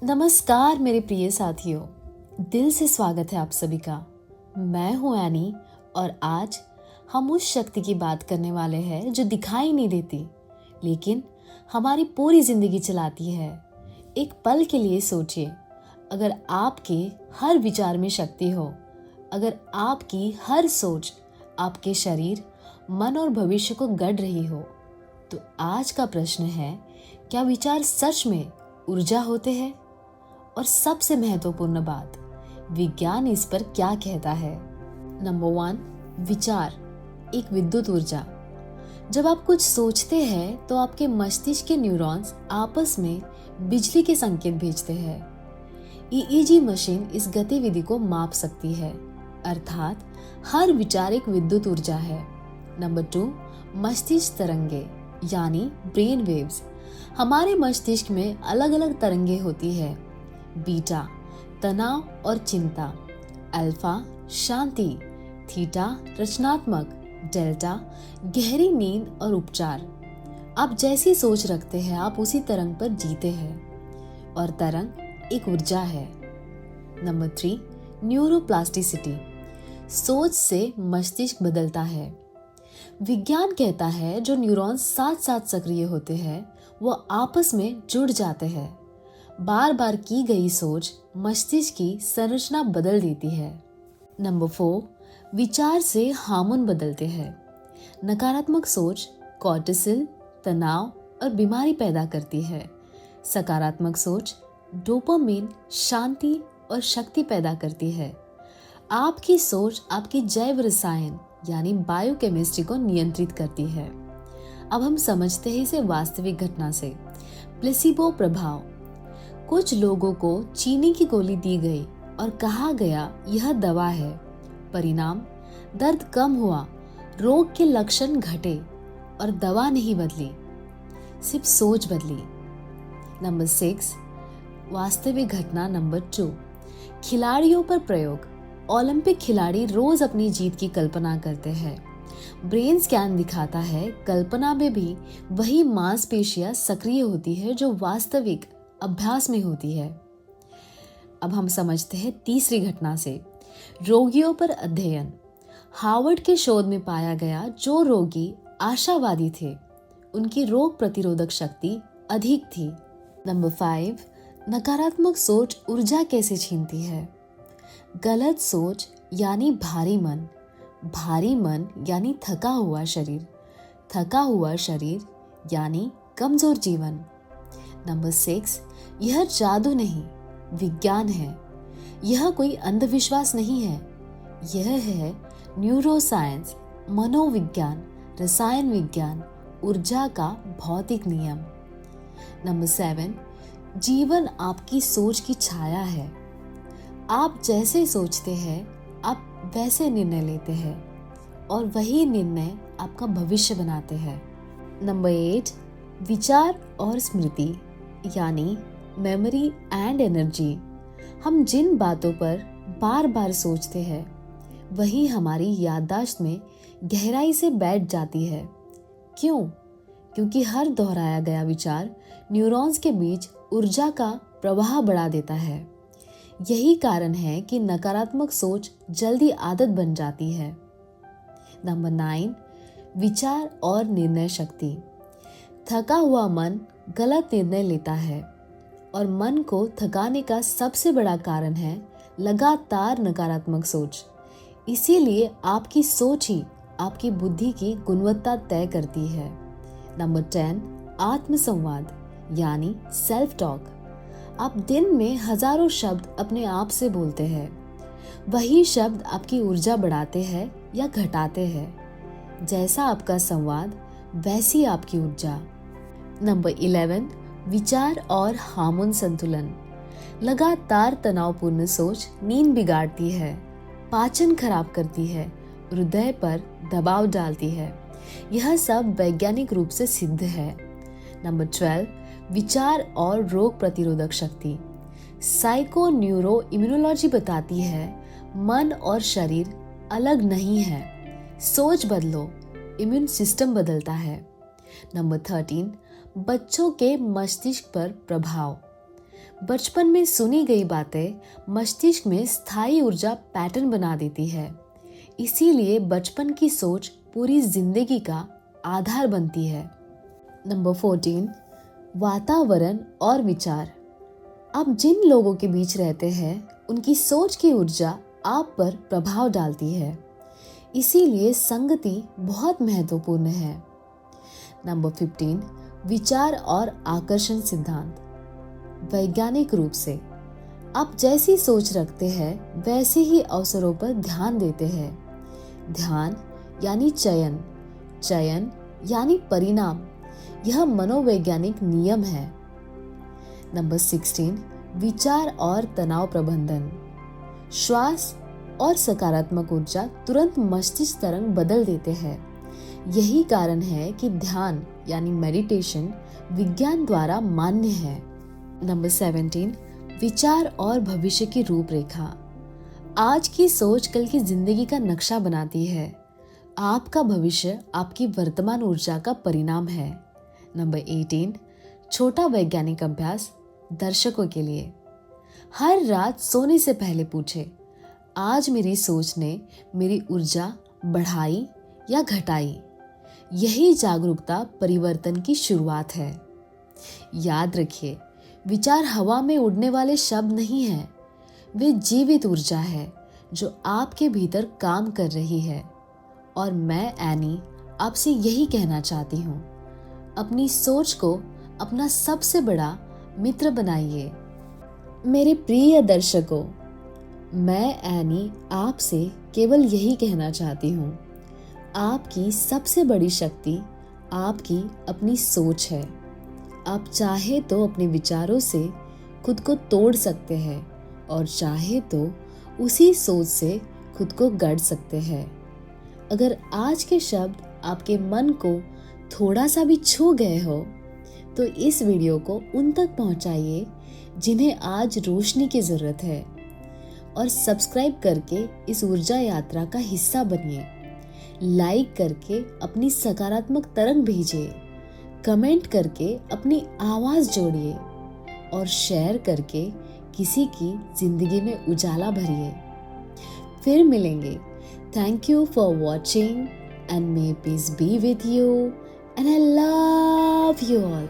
नमस्कार मेरे प्रिय साथियों, दिल से स्वागत है आप सभी का। मैं हूं एनी और आज हम उस शक्ति की बात करने वाले हैं जो दिखाई नहीं देती लेकिन हमारी पूरी जिंदगी चलाती है। एक पल के लिए सोचिए, अगर आपके हर विचार में शक्ति हो, अगर आपकी हर सोच आपके शरीर, मन और भविष्य को गढ़ रही हो, तो आज का प्रश्न है, क्या विचार सच में ऊर्जा होते हैं? और सबसे महत्वपूर्ण बात, विज्ञान इस पर क्या कहता है? नंबर 1, विचार एक विद्युत ऊर्जा। जब आप कुछ सोचते हैं तो आपके मस्तिष्क के न्यूरॉन्स आपस में बिजली के संकेत भेजते हैं। ईईजी मशीन इस गतिविधि को माप सकती है, अर्थात हर विचार एक विद्युत ऊर्जा है। नंबर 2, मस्तिष्क तरंगे यानी ब्रेन वेव्स। हमारे मस्तिष्क में अलग अलग तरंगे होती है। बीटा तनाव और चिंता, अल्फा शांति, थीटा रचनात्मक, डेल्टा गहरी नींद और उपचार। आप जैसी सोच रखते हैं आप उसी तरंग पर जीते हैं और तरंग एक ऊर्जा है। Number 3, neuroplasticity. सोच से मस्तिष्क बदलता है। विज्ञान कहता है जो न्यूरॉन्स साथ साथ सक्रिय होते हैं वो आपस में जुड़ जाते हैं। बार बार की गई सोच मस्तिष्क की संरचना बदल देती है। नंबर 4, विचार से हार्मोन बदलते हैं। नकारात्मक सोच कॉर्टिसोल, तनाव और बीमारी पैदा करती है। सकारात्मक सोच डोपामिन, शांति और शक्ति पैदा करती है। आपकी सोच आपकी जैव रसायन यानी बायोकेमिस्ट्री को नियंत्रित करती है। अब हम समझते हैं इसे वास्तविक घटना से। प्लेसिबो प्रभाव। कुछ लोगों को चीनी की गोली दी गई और कहा गया यह दवा है। परिणाम, दर्द कम हुआ, रोग के लक्षण घटे और दवा नहीं बदली, सिर्फ सोच बदली। नंबर 6, वास्तविक घटना। नंबर 2, खिलाड़ियों पर प्रयोग। ओलंपिक खिलाड़ी रोज अपनी जीत की कल्पना करते हैं। ब्रेन स्कैन दिखाता है कल्पना में भी वही मांसपेशियां सक्रिय होती है जो वास्तविक अभ्यास में होती है। अब हम समझते हैं तीसरी घटना से, रोगियों पर अध्ययन। हार्वर्ड के शोध में पाया गया जो रोगी आशावादी थे उनकी रोग प्रतिरोधक शक्ति अधिक थी। नंबर 5, नकारात्मक सोच ऊर्जा कैसे छीनती है? गलत सोच यानी भारी मन यानी थका हुआ शरीर यानी कमजोर जीवन। नंबर 6, यह जादू नहीं, विज्ञान है। यह कोई अंधविश्वास नहीं है, यह है न्यूरोसाइंस, मनोविज्ञान, रसायन विज्ञान, ऊर्जा का भौतिक नियम। नंबर 7, जीवन आपकी सोच की छाया है। आप जैसे सोचते हैं आप वैसे निर्णय लेते हैं और वही निर्णय आपका भविष्य बनाते हैं। नंबर 8, विचार और स्मृति यानी मेमोरी एंड एनर्जी। हम जिन बातों पर बार बार सोचते हैं वही हमारी याददाश्त में गहराई से बैठ जाती है। क्यों? क्योंकि हर दोहराया गया विचार न्यूरॉन्स के बीच ऊर्जा का प्रवाह बढ़ा देता है। यही कारण है कि नकारात्मक सोच जल्दी आदत बन जाती है। नंबर 9, विचार और निर्णय शक्ति। थका हुआ मन गलत निर्णय लेता है और मन को थकाने का सबसे बड़ा कारण है लगातार नकारात्मक सोच। इसीलिए आपकी सोच ही आपकी बुद्धि की गुणवत्ता तय करती है। नंबर 10, आत्मसंवाद यानी सेल्फ टॉक। आप दिन में हजारों शब्द अपने आप से बोलते हैं। वही शब्द आपकी ऊर्जा बढ़ाते हैं या घटाते हैं। जैसा आपका संवाद वैसी आपकी ऊर्जा। नंबर 11, विचार और हार्मोन संतुलन। लगातार तनावपूर्ण सोच नींद बिगाड़ती है, पाचन खराब करती है, हृदय पर दबाव डालती है। यह सब वैज्ञानिक रूप से सिद्ध है। नंबर 12, विचार और रोग प्रतिरोधक शक्ति। साइको न्यूरो इम्यूनोलॉजी बताती है मन और शरीर अलग नहीं है। सोच बदलो, इम्यून सिस्टम बदलता है। नंबर 13, बच्चों के मस्तिष्क पर प्रभाव। बचपन में सुनी गई बातें मस्तिष्क में स्थायी ऊर्जा पैटर्न बना देती है। इसीलिए बचपन की सोच पूरी जिंदगी का आधार बनती है। नंबर 14, वातावरण और विचार। आप जिन लोगों के बीच रहते हैं उनकी सोच की ऊर्जा आप पर प्रभाव डालती है। इसीलिए संगति बहुत महत्वपूर्ण है। नंबर 15, विचार और आकर्षण सिद्धांत। वैज्ञानिक रूप से आप जैसी सोच रखते हैं वैसे ही अवसरों पर ध्यान देते हैं। ध्यान यानी चयन, चयन यानी परिणाम। यह मनोवैज्ञानिक नियम है। नंबर 16, विचार और तनाव प्रबंधन। श्वास और सकारात्मक ऊर्जा तुरंत मस्तिष्क तरंग बदल देते हैं। यही कारण है कि ध्यान यानी मेडिटेशन विज्ञान द्वारा मान्य है। नंबर 17, विचार और भविष्य की रूपरेखा। आज की सोच कल की जिंदगी का नक्शा बनाती है। आपका भविष्य आपकी वर्तमान ऊर्जा का परिणाम है। नंबर 18, छोटा वैज्ञानिक अभ्यास दर्शकों के लिए। हर रात सोने से पहले पूछे, आज मेरी सोच ने मेरी ऊर्जा बढ़ाई या घटाई। यही जागरूकता परिवर्तन की शुरुआत है। याद रखिए, विचार हवा में उड़ने वाले शब्द नहीं हैं, वे जीवित ऊर्जा है जो आपके भीतर काम कर रही है। और मैं एनी आपसे यही कहना चाहती हूँ, अपनी सोच को अपना सबसे बड़ा मित्र बनाइए। मेरे प्रिय दर्शकों, मैं एनी आपसे केवल यही कहना चाहती हूँ, आपकी सबसे बड़ी शक्ति आपकी अपनी सोच है। आप चाहे तो अपने विचारों से खुद को तोड़ सकते हैं और चाहे तो उसी सोच से खुद को गढ़ सकते हैं। अगर आज के शब्द आपके मन को थोड़ा सा भी छू गए हो तो इस वीडियो को उन तक पहुंचाइए जिन्हें आज रोशनी की ज़रूरत है, और सब्सक्राइब करके इस ऊर्जा यात्रा का हिस्सा बनिए। लाइक करके अपनी सकारात्मक तरंग भेजिए, कमेंट करके अपनी आवाज़ जोड़िए और शेयर करके किसी की जिंदगी में उजाला भरिए। फिर मिलेंगे। Thank you for watching and may piece be with you and I love you all.